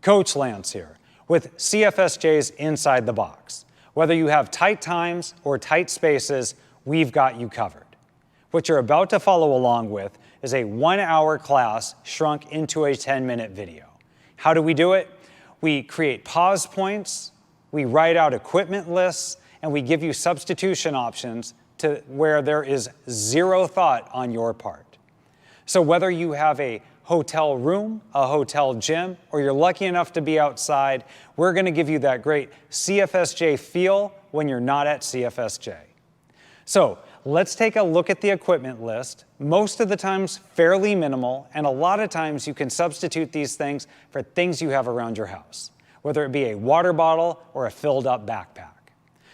Coach Lance here with CFSJ's Inside the Box. Whether you have tight times or tight spaces, we've got you covered. What you're about to follow along with is a 1-hour class shrunk into a 10-minute video. How do we do it? We create pause points, we write out equipment lists, and we give you substitution options to where there is zero thought on your part. So whether you have a hotel room, a hotel gym, or you're lucky enough to be outside, we're going to give you that great CFSJ feel when you're not at CFSJ. So let's take a look at the equipment list. Most of the times fairly minimal, and a lot of times you can substitute these things for things you have around your house, whether it be a water bottle or a filled up backpack.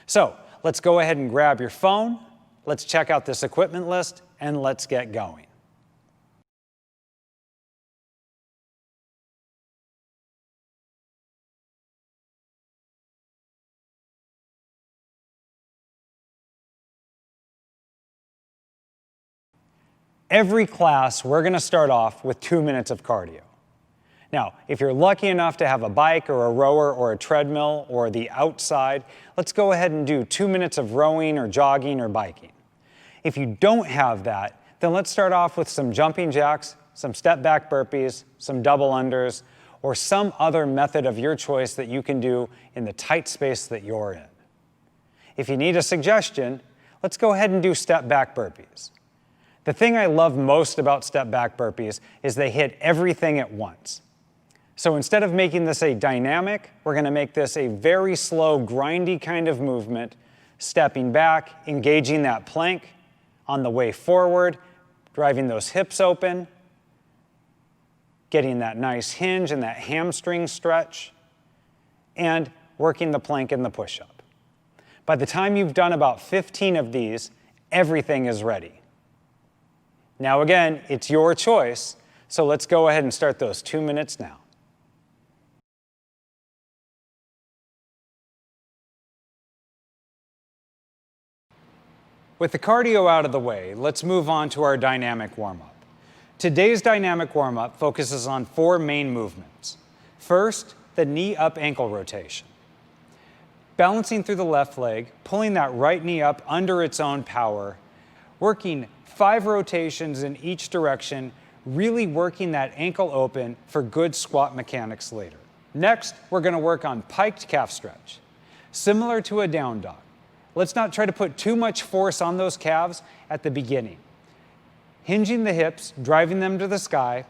So let's go ahead and grab your phone, let's check out this equipment list, and let's get going. Every class, we're going to start off with 2 minutes of cardio. Now, if you're lucky enough to have a bike or a rower or a treadmill or the outside, let's go ahead and do 2 minutes of rowing or jogging or biking. If you don't have that, then let's start off with some jumping jacks, some step back burpees, some double unders, or some other method of your choice that you can do in the tight space that you're in. If you need a suggestion, let's go ahead and do step back burpees. The thing I love most about step back burpees is they hit everything at once. So instead of making this a dynamic, we're going to make this a very slow, grindy kind of movement, stepping back, engaging that plank on the way forward, driving those hips open, getting that nice hinge and that hamstring stretch, and working the plank and the push-up. By the time you've done about 15 of these, everything is ready. Now again, it's your choice, so let's go ahead and start those 2 minutes now. With the cardio out of the way, let's move on to our dynamic warm-up. Today's dynamic warm-up focuses on 4 main movements. First, the knee up ankle rotation. Balancing through the left leg, pulling that right knee up under its own power, working 5 rotations in each direction, really working that ankle open for good squat mechanics later. Next, we're going to work on piked calf stretch. Similar to a down dog. Let's not try to put too much force on those calves at the beginning. Hinging the hips, driving them to the sky,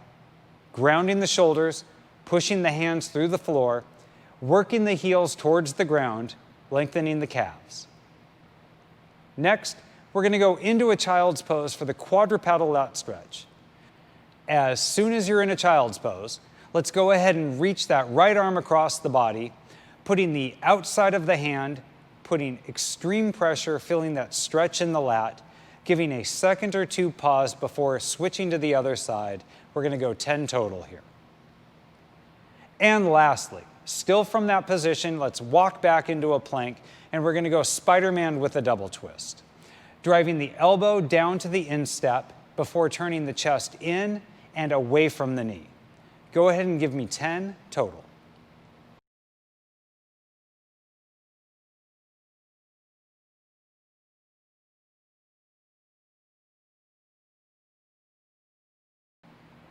grounding the shoulders, pushing the hands through the floor, working the heels towards the ground, lengthening the calves. Next, we're going to go into a child's pose for the quadrupedal lat stretch. As soon as you're in a child's pose, let's go ahead and reach that right arm across the body, putting the outside of the hand, putting extreme pressure, feeling that stretch in the lat, giving a second or 2 pause before switching to the other side. We're going to go 10 total here. And lastly, still from that position, let's walk back into a plank, and we're going to go Spider-Man with a double twist. Driving the elbow down to the instep before turning the chest in and away from the knee. Go ahead and give me 10 total.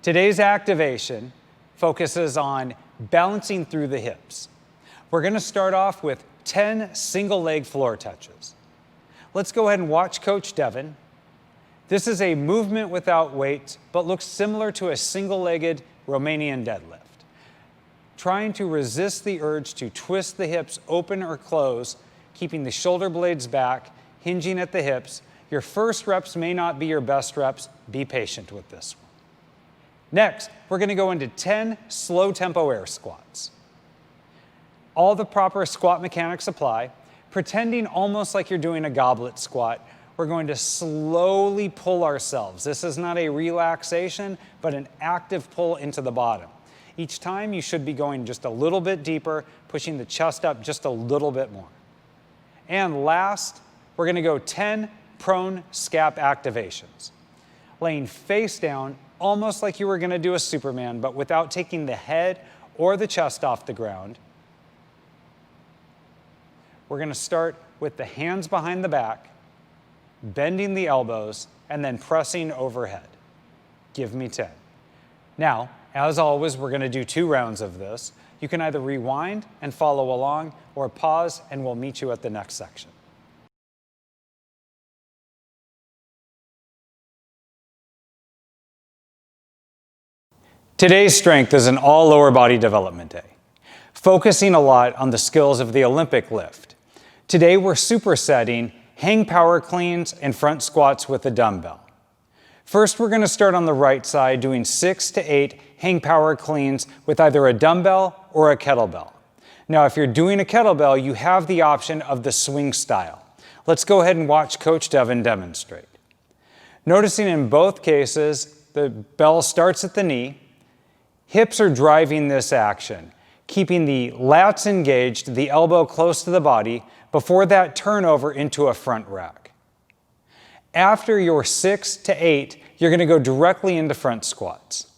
Today's activation focuses on balancing through the hips. We're going to start off with 10 single leg floor touches. Let's go ahead and watch Coach Devin. This is a movement without weights, but looks similar to a single-legged Romanian deadlift. Trying to resist the urge to twist the hips open or close, keeping the shoulder blades back, hinging at the hips. Your first reps may not be your best reps. Be patient with this one. Next, we're going to go into 10 slow tempo air squats. All the proper squat mechanics apply. Pretending almost like you're doing a goblet squat, we're going to slowly pull ourselves. This is not a relaxation, but an active pull into the bottom. Each time you should be going just a little bit deeper, pushing the chest up just a little bit more. And last, we're going to go 10 prone scap activations. Laying face down, almost like you were going to do a Superman, but without taking the head or the chest off the ground. We're going to start with the hands behind the back, bending the elbows, and then pressing overhead. Give me 10. Now, as always, we're going to do 2 rounds of this. You can either rewind and follow along, or pause, and we'll meet you at the next section. Today's strength is an all lower body development day, focusing a lot on the skills of the Olympic lift. Today we're supersetting hang power cleans and front squats with a dumbbell. First, we're going to start on the right side doing 6 to 8 hang power cleans with either a dumbbell or a kettlebell. Now, if you're doing a kettlebell, you have the option of the swing style. Let's go ahead and watch Coach Devin demonstrate. Noticing in both cases, the bell starts at the knee. Hips are driving this action, keeping the lats engaged, the elbow close to the body, before that turnover into a front rack. After your 6 to 8, you're going to go directly into front squats.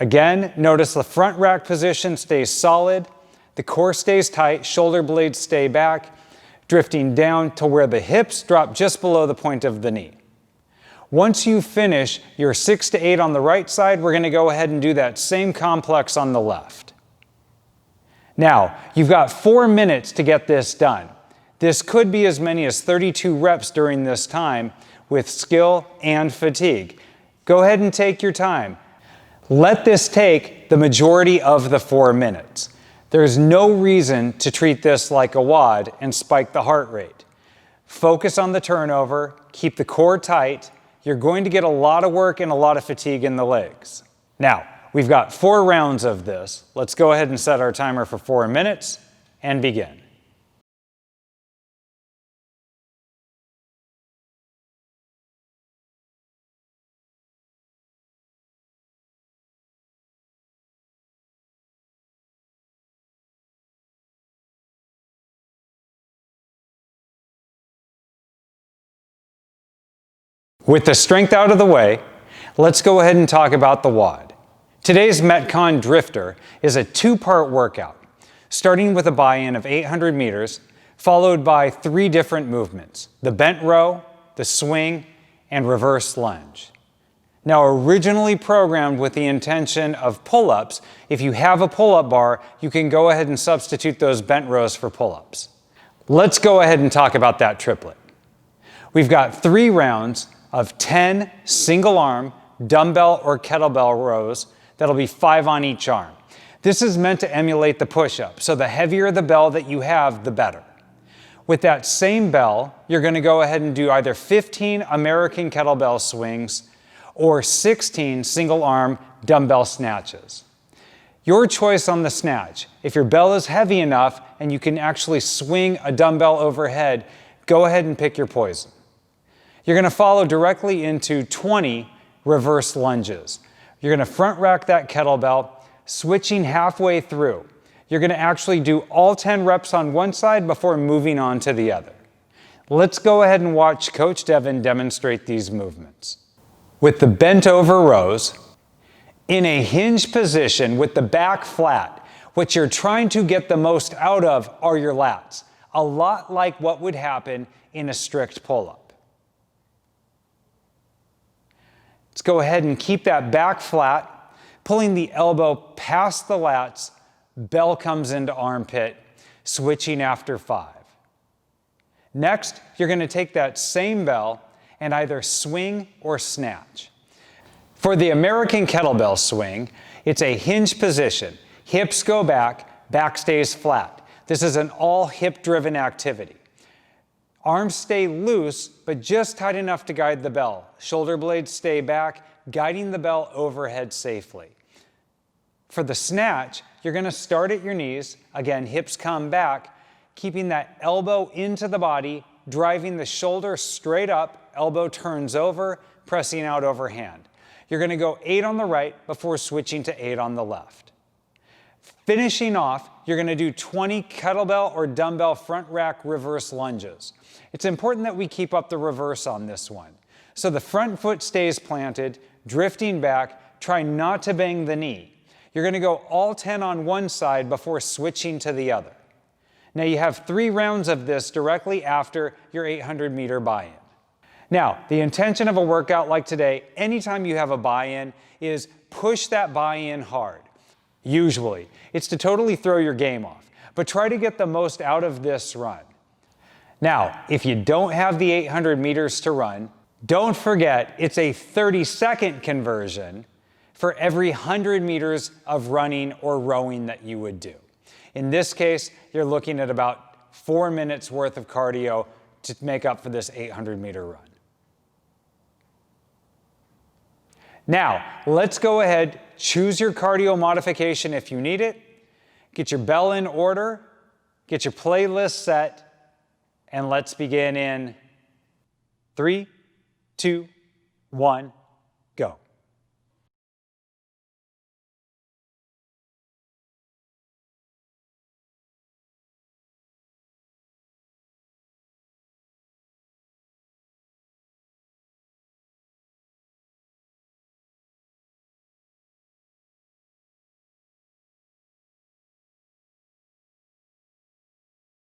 Again, notice the front rack position stays solid, the core stays tight, shoulder blades stay back, drifting down to where the hips drop just below the point of the knee. Once you finish your 6 to 8 on the right side, we're going to go ahead and do that same complex on the left. Now, you've got 4 minutes to get this done. This could be as many as 32 reps during this time with skill and fatigue. Go ahead and take your time. Let this take the majority of the 4 minutes. There's no reason to treat this like a WOD and spike the heart rate. Focus on the turnover, keep the core tight. You're going to get a lot of work and a lot of fatigue in the legs. Now, we've got 4 rounds of this. Let's go ahead and set our timer for 4 minutes and begin. With the strength out of the way, let's go ahead and talk about the WOD. Today's Metcon Drifter is a 2-part workout, starting with a buy-in of 800 meters, followed by 3 different movements: the bent row, the swing, and reverse lunge. Now, originally programmed with the intention of pull-ups, if you have a pull-up bar, you can go ahead and substitute those bent rows for pull-ups. Let's go ahead and talk about that triplet. We've got 3 rounds of 10 single arm dumbbell or kettlebell rows that'll be 5 on each arm. This is meant to emulate the push-up, so the heavier the bell that you have, the better. With that same bell, you're going to go ahead and do either 15 American kettlebell swings or 16 single arm dumbbell snatches. Your choice on the snatch. If your bell is heavy enough and you can actually swing a dumbbell overhead, go ahead and pick your poison. You're going to follow directly into 20 reverse lunges. You're going to front rack that kettlebell, switching halfway through. You're going to actually do all 10 reps on one side before moving on to the other. Let's go ahead and watch Coach Devin demonstrate these movements. With the bent over rows, in a hinge position with the back flat, what you're trying to get the most out of are your lats, a lot like what would happen in a strict pull-up. Let's go ahead and keep that back flat, pulling the elbow past the lats, bell comes into armpit, switching after 5. Next, you're going to take that same bell and either swing or snatch. For the American kettlebell swing, it's a hinge position. Hips go back, back stays flat. This is an all hip-driven activity. Arms stay loose, but just tight enough to guide the bell. Shoulder blades stay back, guiding the bell overhead safely. For the snatch, you're going to start at your knees. Again, hips come back, keeping that elbow into the body, driving the shoulder straight up, elbow turns over, pressing out overhand. You're going to go 8 on the right before switching to 8 on the left. Finishing off, you're going to do 20 kettlebell or dumbbell front rack reverse lunges. It's important that we keep up the reverse on this one. So the front foot stays planted, drifting back, try not to bang the knee. You're going to go all 10 on one side before switching to the other. Now you have 3 rounds of this directly after your 800-meter buy-in. Now, the intention of a workout like today, anytime you have a buy-in, is push that buy-in hard. Usually, it's to totally throw your game off, but try to get the most out of this run. Now, if you don't have the 800 meters to run, don't forget it's a 30-second conversion for every 100 meters of running or rowing that you would do. In this case, you're looking at about 4 minutes worth of cardio to make up for this 800-meter run. Now, let's go ahead, choose your cardio modification if you need it, get your bell in order, get your playlist set, and let's begin in 3, 2, 1, go.